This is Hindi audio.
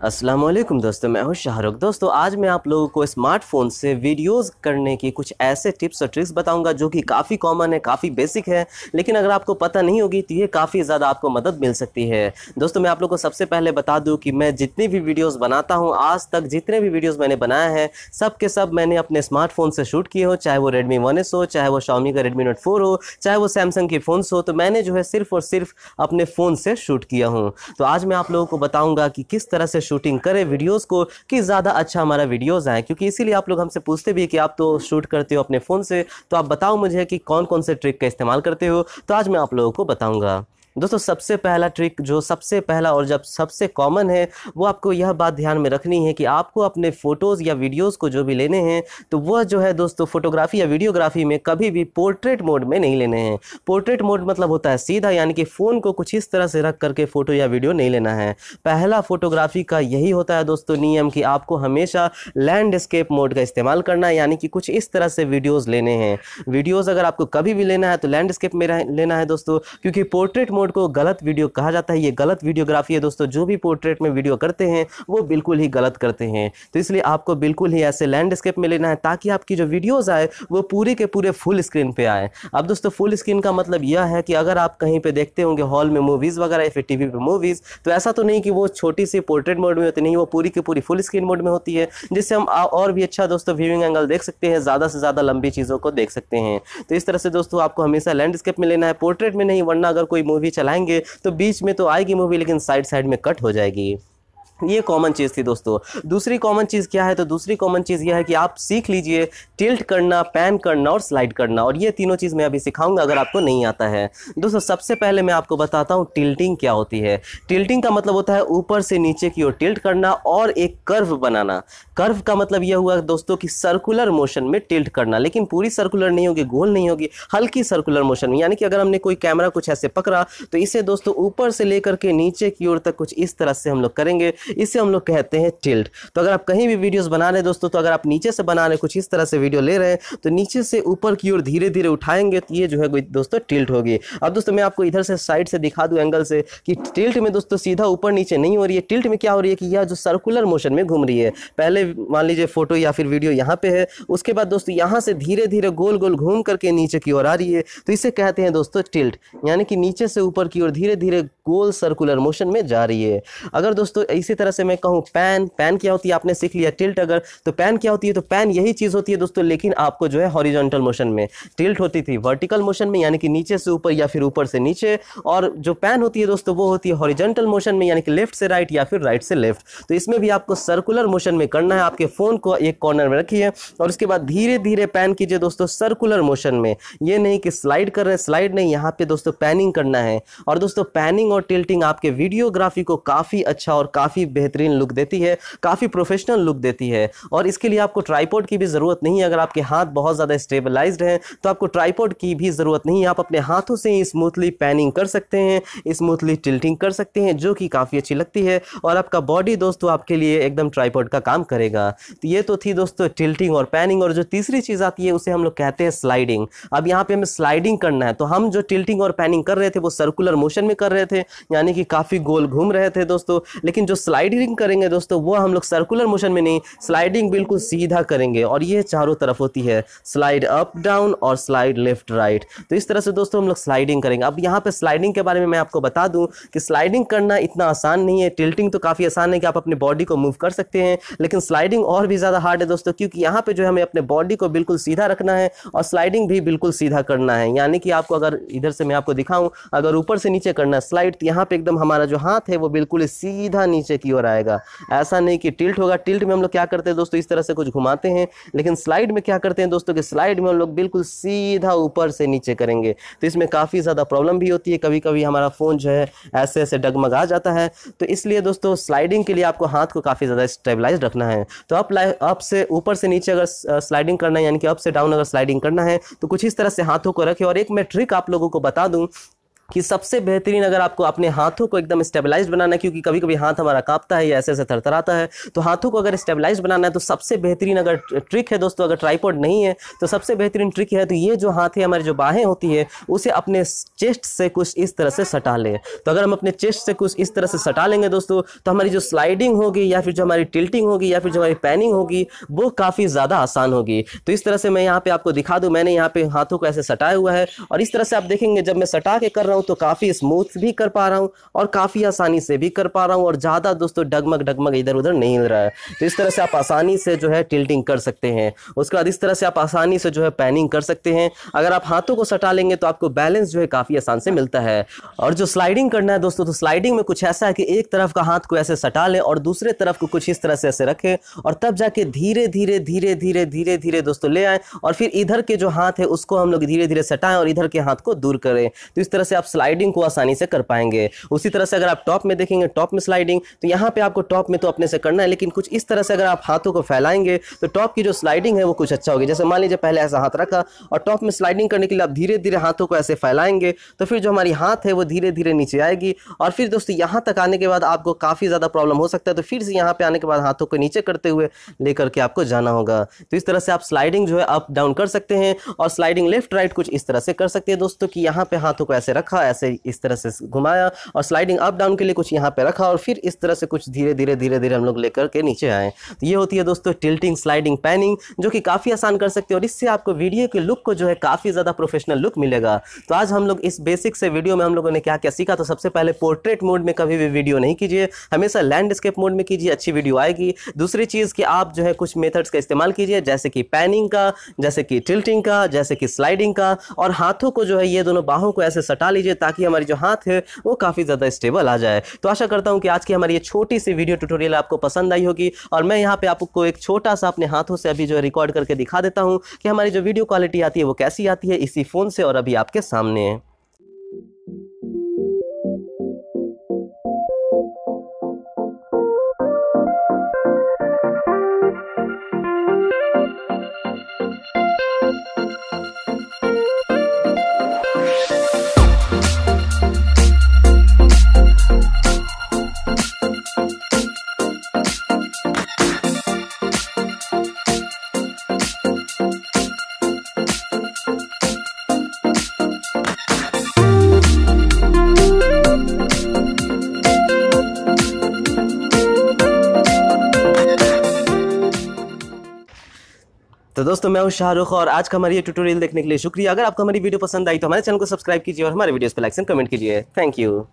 अस्सलाम वालेकुम दोस्तों, मैं हूं शाहरुख। दोस्तों आज मैं आप लोगों को स्मार्टफोन से वीडियोस करने की कुछ ऐसे टिप्स और ट्रिक्स बताऊंगा जो कि काफ़ी कॉमन है, काफ़ी बेसिक है, लेकिन अगर आपको पता नहीं होगी तो ये काफ़ी ज़्यादा आपको मदद मिल सकती है। दोस्तों मैं आप लोगों को सबसे पहले बता दूं कि मैं जितनी भी वीडियोज़ बनाता हूँ, आज तक जितने भी वीडियोज़ मैंने बनाए हैं सब के सब मैंने अपने स्मार्टफोन से शूट किए हो, चाहे वो Redmi 1S हो, चाहे वो Xiaomi का Redmi Note 4 हो, चाहे वो सैमसंग के फ़ोन्स हो, तो मैंने जो है सिर्फ और सिर्फ अपने फ़ोन से शूट किया हूँ। तो आज मैं आप लोगों को बताऊँगा कि किस तरह से शूटिंग करें वीडियोस को कि ज़्यादा अच्छा हमारा वीडियोस आए, क्योंकि इसीलिए आप लोग हमसे पूछते भी है कि आप तो शूट करते हो अपने फ़ोन से, तो आप बताओ मुझे कि कौन कौन से ट्रिक का इस्तेमाल करते हो। तो आज मैं आप लोगों को बताऊंगा। दोस्तों सबसे पहला ट्रिक जो सबसे पहला और जब सबसे कॉमन है, वो आपको यह बात ध्यान में रखनी है कि आपको अपने फ़ोटोज़ या वीडियोज़ को जो भी लेने हैं तो वह जो है दोस्तों फ़ोटोग्राफी या वीडियोग्राफी में कभी भी पोर्ट्रेट मोड में नहीं लेने हैं। पोर्ट्रेट मोड मतलब होता है सीधा, यानी कि फ़ोन को कुछ इस तरह से रख करके फ़ोटो या वीडियो नहीं लेना है। पहला फ़ोटोग्राफी का यही होता है दोस्तों नियम कि आपको हमेशा लैंडस्केप मोड का इस्तेमाल करना है, यानी कि कुछ इस तरह से वीडियोज़ लेने हैं। वीडियोज़ अगर आपको कभी भी लेना है तो लैंडस्केप में लेना है दोस्तों, क्योंकि पोर्ट्रेट मोड को गलत वीडियो कहा जाता है। ये गलत वीडियोग्राफी है दोस्तों। जो भी पोर्ट्रेट में वीडियो करते हैं वो बिल्कुल ही गलत करते हैं, तो इसलिए आपको बिल्कुल ही ऐसे लैंडस्केप में लेना है ताकि आपकी जो वीडियोस आए वो पूरे के पूरे फुल स्क्रीन पे आए। अब दोस्तों फुल स्क्रीन का मतलब यह है कि अगर आप कहीं पे देखते होंगे हॉल में मूवीज़ वगैरह या फिर टीवी पे मूवीज़, तो ऐसा तो नहीं कि वो छोटी सी पोर्ट्रेट मोड में होती, नहीं, वो पूरी की पूरी फुल स्क्रीन मोड में होती है, जिससे हम और भी अच्छा दोस्तों व्यूइंग एंगल देख सकते हैं, ज़्यादा से ज़्यादा लंबी चीज़ों को देख सकते हैं। तो इस तरह से दोस्तों आपको हमेशा लैंडस्केप में लेना है, पोर्ट्रेट में नहीं, वरना अगर कोई मूवी चलाएंगे तो बीच में तो आएगी मूवी लेकिन साइड साइड में कट हो जाएगी। ये कॉमन चीज़ थी दोस्तों। दूसरी कॉमन चीज़ क्या है, तो दूसरी कॉमन चीज़ यह है कि आप सीख लीजिए टिल्ट करना, पैन करना और स्लाइड करना, और ये तीनों चीज़ मैं अभी सिखाऊंगा अगर आपको नहीं आता है। दोस्तों सबसे पहले मैं आपको बताता हूँ टिल्टिंग क्या होती है। टिल्टिंग का मतलब होता है ऊपर से नीचे की ओर टिल्ट करना और एक कर्व बनाना। कर्व का मतलब यह हुआ दोस्तों कि सर्कुलर मोशन में टिल्ट करना, लेकिन पूरी सर्कुलर नहीं होगी, गोल नहीं होगी, हल्की सर्कुलर मोशन में। यानी कि अगर हमने कोई कैमरा कुछ ऐसे पकड़ा तो इसे दोस्तों ऊपर से लेकर के नीचे की ओर तक कुछ इस तरह से हम लोग करेंगे, इसे हम लोग कहते हैं टिल्ट। तो अगर आप कहीं भी वीडियोस बना रहे हैं दोस्तों, तो अगर आप नीचे से बना रहे हैं, कुछ इस तरह से वीडियो ले रहे हैं, तो नीचे से ऊपर की ओर धीरे धीरे उठाएंगे तो ये जो है दोस्तों टिल्ट होगी। अब दोस्तों मैं आपको इधर से साइड से दिखा दूं एंगल से कि टिल्ट में दोस्तों सीधा ऊपर नीचे नहीं हो रही है। टिल्ट में क्या हो रही है कि यह जो सर्कुलर मोशन में घूम रही है। पहले मान लीजिए फोटो या फिर वीडियो यहाँ पे है, उसके बाद दोस्तों यहाँ से धीरे धीरे गोल गोल घूम करके नीचे की ओर आ रही है, तो इसे कहते हैं दोस्तों टिल्ट, यानी कि नीचे से ऊपर की ओर धीरे धीरे गोल सर्कुलर मोशन में जा रही है। अगर दोस्तों इसी तरह से मैं कहूँ पैन, पैन क्या होती है आपने सीख लिया। टिल्ट अगर, तो पैन क्या होती है, तो पैन यही चीज़ होती है दोस्तों, लेकिन आपको जो है हॉरिजॉन्टल मोशन में। टिल्ट होती थी वर्टिकल मोशन में, यानी कि नीचे से ऊपर या फिर ऊपर से नीचे, और जो पैन होती है दोस्तों वो होती है हॉरिजॉन्टल मोशन में, यानी कि लेफ्ट से राइट या फिर राइट से लेफ्ट। तो इसमें भी आपको सर्कुलर मोशन में करना है। आपके फ़ोन को एक कॉर्नर में रखिए और उसके बाद धीरे धीरे पैन कीजिए दोस्तों सर्कुलर मोशन में। ये नहीं कि स्लाइड कर रहे हैं, स्लाइड नहीं, यहाँ पे दोस्तों पैनिंग करना है। और दोस्तों पैनिंग और टिल्टिंग आपके वीडियोग्राफी को काफ़ी अच्छा और काफ़ी बेहतरीन लुक देती है, काफ़ी प्रोफेशनल लुक देती है। और इसके लिए आपको ट्राइपॉड की भी ज़रूरत नहीं है। अगर आपके हाथ बहुत ज़्यादा स्टेबलाइज्ड हैं तो आपको ट्राइपॉड की भी ज़रूरत नहीं है। आप अपने हाथों से ही स्मूथली पैनिंग कर सकते हैं, स्मूथली टिल्टिंग कर सकते हैं, जो कि काफ़ी अच्छी लगती है, और आपका बॉडी दोस्तों आपके लिए एकदम ट्राइपॉड का काम करेगा। तो ये तो थी दोस्तों टिल्टिंग और पैनिंग। और जो तीसरी चीज़ आती है उसे हम लोग कहते हैं स्लाइडिंग। अब यहाँ पे हमें स्लाइडिंग करना है, तो हम जो टिल्टिंग और पैनिंग कर रहे थे वो सर्कुलर मोशन में कर रहे थे, यानी कि काफ़ी गोल घूम रहे थे दोस्तों। लेकिन जो स्लाइडिंग करेंगे दोस्तों वो हम लोग सर्कुलर मोशन में नहीं, स्लाइडिंग बिल्कुल सीधा करेंगे, और ये चारों तरफ होती है, स्लाइड अप डाउन और स्लाइड लेफ्ट राइट। तो इस तरह से दोस्तों हम लोग स्लाइडिंग करेंगे। अब यहाँ पे स्लाइडिंग के बारे में मैं आपको बता दूं कि स्लाइडिंग करना इतना आसान नहीं है। टिल्टिंग तो काफ़ी आसान है कि आप अपने बॉडी को मूव कर सकते हैं, लेकिन स्लाइडिंग और भी ज़्यादा हार्ड है दोस्तों, क्योंकि यहाँ पे जो है हमें अपने बॉडी को बिल्कुल सीधा रखना है और स्लाइडिंग भी बिल्कुल सीधा करना है। यानी कि आपको अगर इधर से मैं आपको दिखाऊं, अगर ऊपर से नीचे करना है स्लाइड, तो यहाँ पे एकदम हमारा जो हाथ है वो बिल्कुल सीधा नीचे की ओर आएगा। ऐसा नहीं कि टिल्ट होगा। टिल्ट में हम लोग क्या करते हैं दोस्तों, इस तरह से कुछ घुमाते हैं, लेकिन स्लाइड में क्या करते हैं दोस्तों कि स्लाइड में हम लोग बिल्कुल सीधा ऊपर से नीचे करेंगे। तो इसमें काफ़ी ज़्यादा प्रॉब्लम भी होती है, कभी कभी हमारा फ़ोन जो है ऐसे ऐसे डगमगा जाता है। तो इसलिए दोस्तों स्लाइडिंग के लिए आपको हाथ को काफ़ी ज़्यादा स्टेबलाइज रखना है। तो अप से ऊपर से नीचे अगर स्लाइडिंग करना है, यानी कि अप से डाउन अगर स्लाइडिंग करना है, तो कुछ इस तरह से हाथों को रखें। और एक मैं ट्रिक आप लोगों को बता दूं, कि सबसे बेहतरीन अगर आपको अपने हाथों को एकदम स्टेबलाइज्ड बनाना है, क्योंकि कभी कभी हाथ हमारा कांपता है या ऐसे ऐसे थरथराता है, तो हाथों को अगर स्टेबलाइज्ड बनाना है तो सबसे बेहतरीन अगर ट्रिक है दोस्तों, अगर ट्राइपॉड नहीं है तो सबसे बेहतरीन ट्रिक है, तो ये जो हाथ है, हमारी जो बाहें होती है, उसे अपने चेस्ट से कुछ इस तरह से सटा लें। तो अगर हम अपने चेस्ट से कुछ इस तरह से सटा लेंगे दोस्तों, तो हमारी जो स्लाइडिंग होगी या फिर जो हमारी टिल्टिंग होगी या फिर जो हमारी पैनिंग होगी वो काफ़ी ज़्यादा आसान होगी। तो इस तरह से मैं यहाँ पे आपको दिखा दूँ, मैंने यहाँ पे हाथों को ऐसे सटाया हुआ है और इस तरह से आप देखेंगे जब मैं सटा के कर रहा हूँ तो काफ़ी स्मूथ भी कर पा रहा हूँ और काफ़ी आसानी से भी कर पा रहा हूँ और ज़्यादा दोस्तों डगमग डगमग इधर उधर नहीं हिल रहा है। तो इस तरह से आप आसानी से जो है टिल्टिंग कर सकते हैं। उसके बाद इस तरह से आप आसानी से जो है पैनिंग कर सकते हैं। अगर आप हाथों को सटा लेंगे तो आपको बैलेंस जो है काफ़ी आसान से मिलता है। और जो स्लाइडिंग करना है दोस्तों, तो स्लाइडिंग में कुछ ऐसा है कि एक तरफ का हाथ को ऐसे सटा लें और दूसरे तरफ को कुछ इस तरह से ऐसे रखें और तब जाके धीरे धीरे धीरे धीरे धीरे धीरे दोस्तों ले आएं और फिर इधर के जो हाथ है उसको हम लोग धीरे धीरे सटाएं और इधर के हाथ को दूर करें। तो इस तरह से आप स्लाइडिंग को आसानी से कर पाएंगे। उसी तरह से अगर आप टॉप में देखेंगे, टॉप में स्लाइडिंग, तो यहाँ पे आपको टॉप में तो अपने से करना है, लेकिन कुछ इस तरह से अगर आप हाथों को फैलाएंगे तो टॉप की जो स्लाइडिंग है वो कुछ अच्छा होगी। जैसे मान लीजिए पहले ऐसा हाथ रखा और टॉप में स्लाइडिंग करने के लिए आप धीरे धीरे हाथों को ऐसे फैलाएंगे तो फिर जो हमारी हाथ है वो धीरे धीरे नीचे आएगी और फिर दोस्तों यहाँ तक आने के बाद आपको काफ़ी ज़्यादा प्रॉब्लम हो सकता है। तो फिर से यहाँ पे आने के बाद हाथों को नीचे करते हुए लेकर के आपको जाना होगा। तो इस तरह से आप स्लाइडिंग जो है अप डाउन कर सकते हैं और स्लाइडिंग लेफ्ट राइट कुछ इस तरह से कर सकते हैं दोस्तों कि यहाँ पे हाथों को ऐसे रखा, ऐसे इस तरह से घुमाया और स्लाइडिंग अप डाउन के लिए कुछ यहाँ पे रखा और फिर इस तरह से कुछ धीरे धीरे धीरे धीरे हम लोग लेकर के नीचे आए। तो ये होती है दोस्तों टिल्टिंग, स्लाइडिंग, पैनिंग, जो कि काफ़ी आसान कर सकते हैं और इससे आपको वीडियो के लुक को जो है काफ़ी ज़्यादा प्रोफेशनल लुक मिलेगा। तो आज हम लोग इस बेसिक से वीडियो में हम लोगों ने क्या क्या सीखा। तो सबसे पहले पोर्ट्रेट मोड में कभी भी वीडियो नहीं कीजिए, हमेशा लैंडस्केप मोड में कीजिए, अच्छी वीडियो आएगी। दूसरी चीज़ कि आप जो है कुछ मेथड्स का इस्तेमाल कीजिए, जैसे कि पैनिंग का, जैसे कि टिल्टिंग का, जैसे कि स्लाइडिंग का, और हाथों को जो है ये दोनों बाहों को ऐसे सटा लीजिए ताकि हमारी जो हाथ है वो काफ़ी ज़्यादा स्टेबल आ जाए। तो आशा करता हूँ कि आज की हमारी ये छोटी सी वीडियो ट्यूटोरियल आपको पसंद आई होगी और मैं यहाँ पे आपको एक छोटा सा अपने हाथों से अभी जो है रिकॉर्ड करके दिखा देता हूँ कि हमारी जो वीडियो क्वालिटी आती है वो कैसी आती है इसी फ़ोन से और अभी आपके सामने है। तो दोस्तों मैं हूं शाहरुख और आज का हमारी ये ट्यूटोरियल देखने के लिए शुक्रिया। अगर आपको हमारी वीडियो पसंद आई तो हमारे चैनल को सब्सक्राइब कीजिए और हमारे वीडियोस पे लाइक एंड कमेंट कीजिए। Thank you.